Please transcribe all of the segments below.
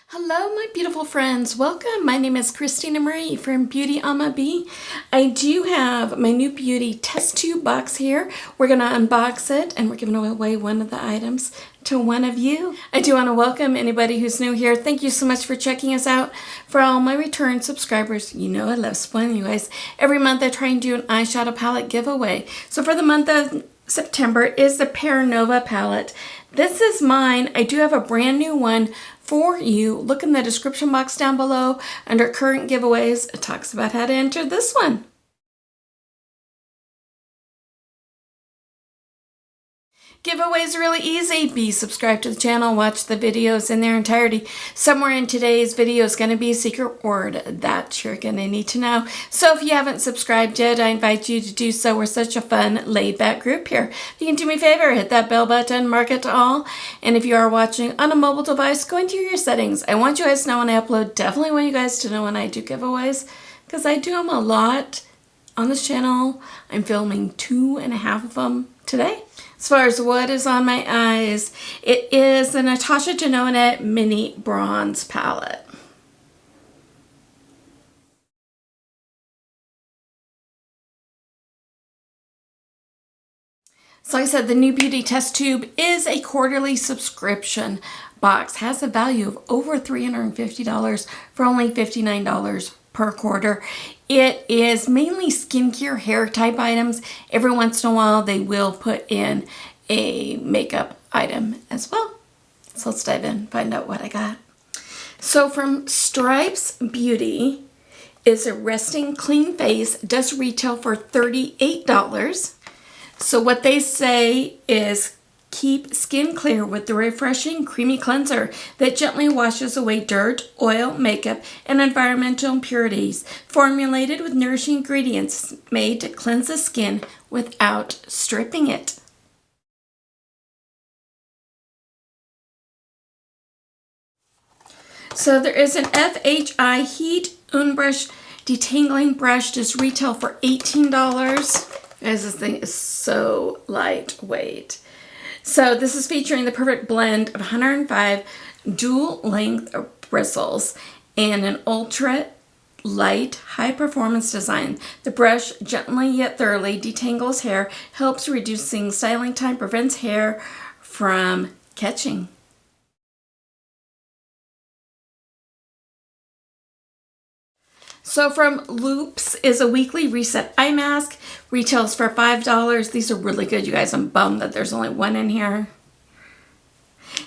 Hello, my beautiful friends. Welcome. My name is Christina Marie from BeautyAmaB. I do have my new beauty test tube box here. We're going to unbox it and we're giving away one of the items to one of you. I do want to welcome anybody who's new here. Thank you so much for checking us out. For all my return subscribers, you know I love spoiling you guys. Every month I try and do an eyeshadow palette giveaway. So for the month of September is the Paranova palette. This is mine. I do have a brand new one for you. Look in the description box down below under current giveaways. It talks about how to enter this one. Giveaways are really easy. Be subscribed to the channel, watch the videos in their entirety. Somewhere in today's video is going to be a secret word that you're going to need to know. So if you haven't subscribed yet, I invite you to do so. We're such a fun, laid-back group here. If you can do me a favor, hit that bell button, mark it to all. And if you are watching on a mobile device, go into your settings. I want you guys to know when I upload. Definitely want you guys to know when I do giveaways, because I do them a lot on this channel. I'm filming 2.5 of them today. As far as what is on my eyes, it is the Natasha Denona Mini Bronze Palette. So like I said, the New Beauty Test Tube is a quarterly subscription box. Has a value of over $350 for only $59 per quarter. It is mainly skincare, hair type items. Every once in a while they will put in a makeup item as well. So let's dive in, find out what I got. So from Stripes Beauty is a Resting Clean Face. Does retail for $38. So what they say is keep skin clear with the refreshing creamy cleanser that gently washes away dirt, oil, makeup, and environmental impurities. Formulated with nourishing ingredients made to cleanse the skin without stripping it. So there is an FHI Heat Unbrush Detangling Brush. Does retail for $18. Guys, this thing is so lightweight. So this is featuring the perfect blend of 105 dual length bristles and an ultra light high performance design. The brush gently yet thoroughly detangles hair, helps reducing styling time, prevents hair from catching. So from Loops is a weekly reset eye mask. Retails for $5. These are really good, you guys. I'm bummed that there's only one in here.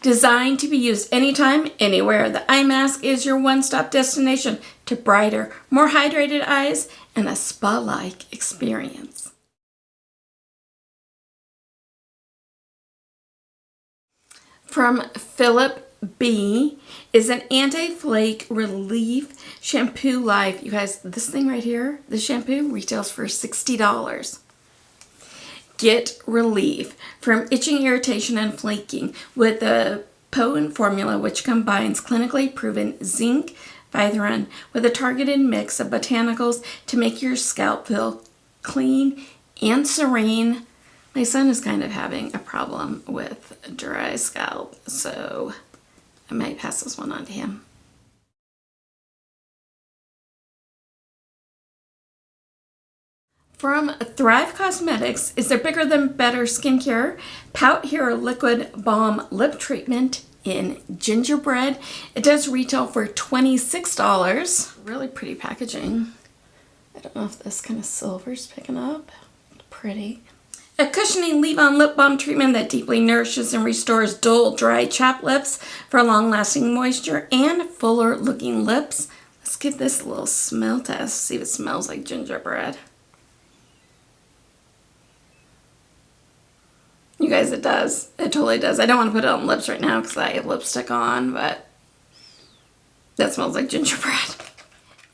Designed to be used anytime, anywhere. The eye mask is your one-stop destination to brighter, more hydrated eyes and a spa-like experience. From Philip B is an anti-flake relief shampoo live. You guys, this thing right here, the shampoo retails for $60. Get relief from itching, irritation, and flaking with the potent formula which combines clinically proven zinc vitrin with a targeted mix of botanicals to make your scalp feel clean and serene. My son is kind of having a problem with dry scalp, so I might pass this one on to him. From Thrive Cosmetics is their Bigger Than Better Skincare Pout Hero Liquid Balm Lip Treatment in Gingerbread. It does retail for $26. Really pretty packaging. I don't know if this kind of silver's picking up. Pretty. A cushioning leave-on lip balm treatment that deeply nourishes and restores dull, dry, chapped lips for long-lasting moisture and fuller-looking lips. Let's give this a little smell test, see if it smells like gingerbread. You guys, it does. It totally does. I don't want to put it on lips right now because I have lipstick on, but that smells like gingerbread.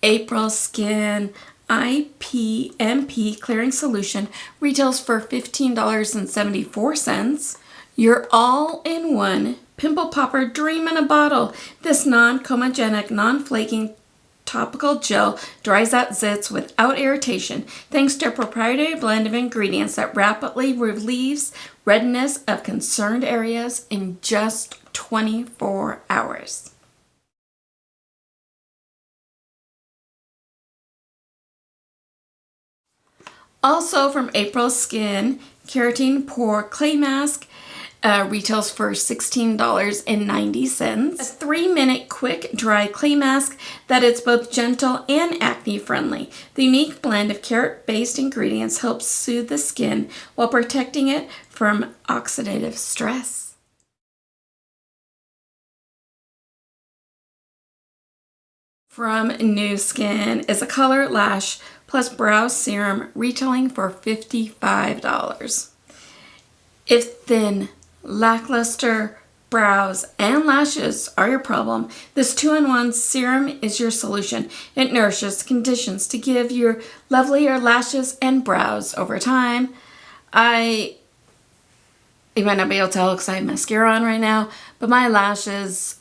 April Skin IPMP Clearing Solution retails for $15.74. Your all-in-one pimple popper dream in a bottle. This non-comedogenic, non-flaking topical gel dries out zits without irritation thanks to a proprietary blend of ingredients that rapidly relieves redness of concerned areas in just 24 hours. Also from April Skin, Keratin Pore Clay Mask. Retails for $16.90. A 3-minute quick dry clay mask that is both gentle and acne friendly. The unique blend of carrot-based ingredients helps soothe the skin while protecting it from oxidative stress. From Nu Skin is a Color Lash plus Brow Serum retailing for $55. If thin, lackluster brows and lashes are your problem, this 2-in-1 serum is your solution. It nourishes conditions to give your lovelier lashes and brows over time. You might not be able to tell because I have mascara on right now, but my lashes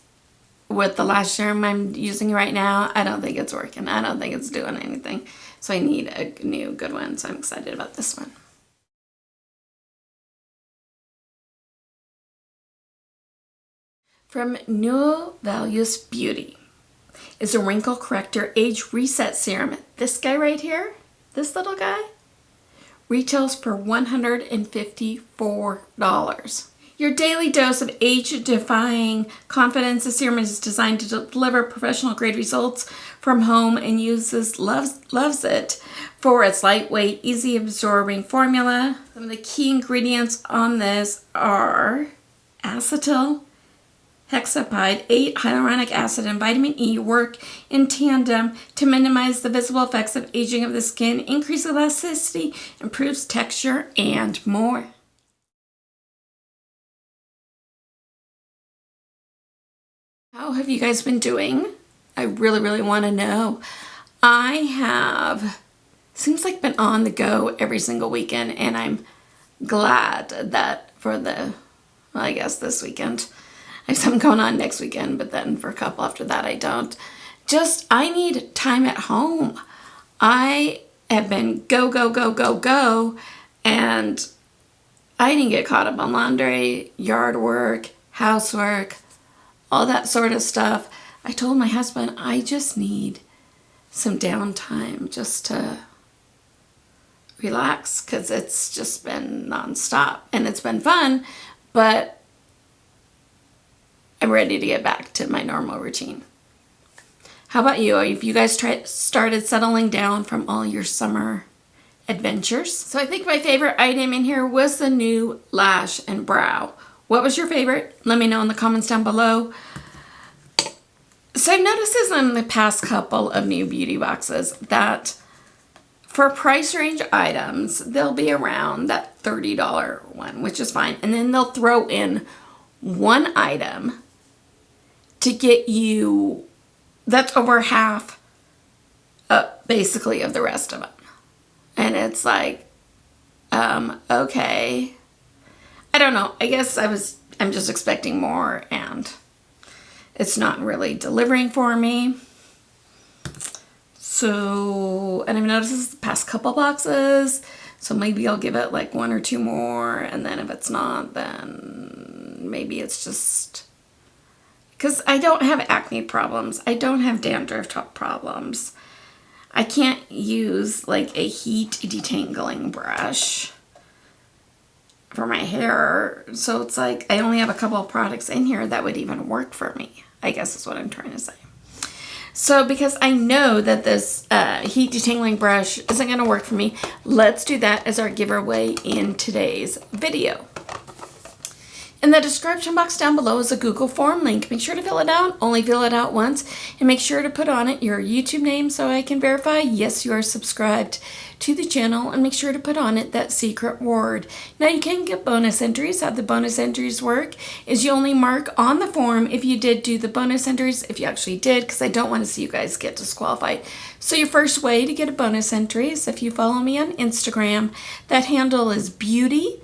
with the lash serum I'm using right now, I don't think it's working. I don't think it's doing anything. So I need a new good one, so I'm excited about this one. From NewBeauty is a wrinkle corrector age reset serum. This guy right here, this little guy, retails for $154. Your daily dose of age-defying confidence. The serum is designed to deliver professional-grade results from home and loves it for its lightweight, easy-absorbing formula. Some of the key ingredients on this are acetyl hexapide, 8 hyaluronic acid, and vitamin E work in tandem to minimize the visible effects of aging of the skin, increase elasticity, improves texture, and more. How have you guys been doing? I really want to know. I have, seems like, been on the go every single weekend, and I'm glad that for I guess this weekend, I have something going on next weekend, but then for a couple after that I don't. I need time at home. I have been go, and I didn't get caught up on laundry, yard work, housework, all that sort of stuff. I told my husband I just need some downtime just to relax because it's just been nonstop and it's been fun, but I'm ready to get back to my normal routine. How about you? Have you guys started settling down from all your summer adventures? So I think my favorite item in here was the new lash and brow. What was your favorite? Let me know in the comments down below. So I've noticed this in the past couple of NewBeauty boxes that for price range items, they'll be around that $30 one, which is fine. And then they'll throw in one item to get you, that's over half basically of the rest of them. And it's like, okay. I don't know. I guess I'm just expecting more and it's not really delivering for me. So, and I've noticed this the past couple boxes. So maybe I'll give it like 1 or 2 more. And then if it's not, then maybe it's just, because I don't have acne problems. I don't have dandruff problems. I can't use like a heat detangling brush for my hair. So it's like I only have a couple of products in here that would even work for me, I guess is what I'm trying to say. So because I know that this heat detangling brush isn't going to work for me, let's do that as our giveaway in today's video. In the description box down below is a Google form link. Make sure to fill it out. Only fill it out once. And make sure to put on it your YouTube name so I can verify, yes, you are subscribed to the channel. And make sure to put on it that secret word. Now you can get bonus entries. How the bonus entries work is you only mark on the form if you did do the bonus entries, if you actually did, because I don't want to see you guys get disqualified. So your first way to get a bonus entry is if you follow me on Instagram. That handle is BeautyAmaB,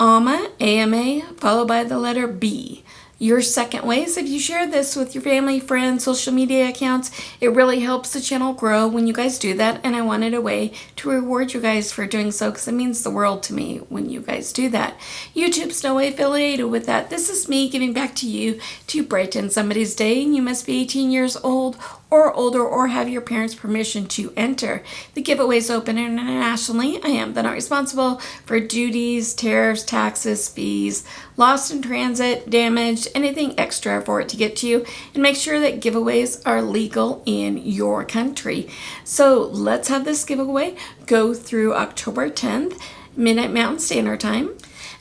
A-M-A, followed by the letter B. Your second way is if you share this with your family, friends, social media accounts. It really helps the channel grow when you guys do that, and I wanted a way to reward you guys for doing so because it means the world to me when you guys do that. YouTube's no way affiliated with that. This is me giving back to you to brighten somebody's day, and you must be 18 years old or older or have your parents' permission to enter. The giveaway is open internationally. I am not responsible for duties, tariffs, taxes, fees, lost in transit, damaged, anything extra for it to get to you, and make sure that giveaways are legal in your country. So let's have this giveaway go through October 10th, midnight Mountain Standard Time.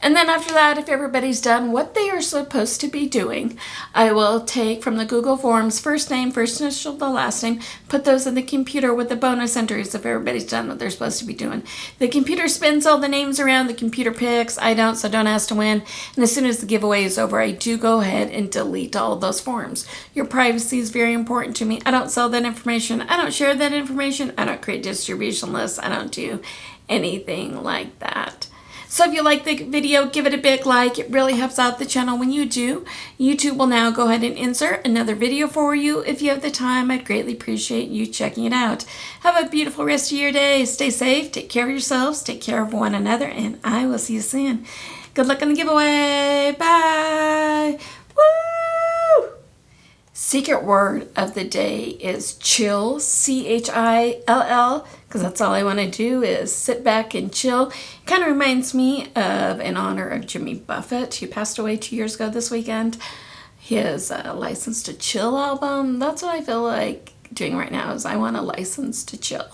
And then after that, if everybody's done what they are supposed to be doing, I will take from the Google Forms first name, first initial, the last name, put those in the computer with the bonus entries if everybody's done what they're supposed to be doing. The computer spins all the names around, the computer picks, I don't, so don't ask to win. And as soon as the giveaway is over, I do go ahead and delete all of those forms. Your privacy is very important to me. I don't sell that information. I don't share that information. I don't create distribution lists. I don't do anything like that. So if you like the video, give it a big like. It really helps out the channel when you do. YouTube will now go ahead and insert another video for you. If you have the time, I'd greatly appreciate you checking it out. Have a beautiful rest of your day. Stay safe, take care of yourselves, take care of one another, and I will see you soon. Good luck on the giveaway. Bye. Woo! Secret word of the day is chill, C-H-I-L-L, because that's all I want to do is sit back and chill. Kind of reminds me of, in honor of Jimmy Buffett, who passed away 2 years ago this weekend, his License to Chill album. That's what I feel like doing right now is I want a license to chill.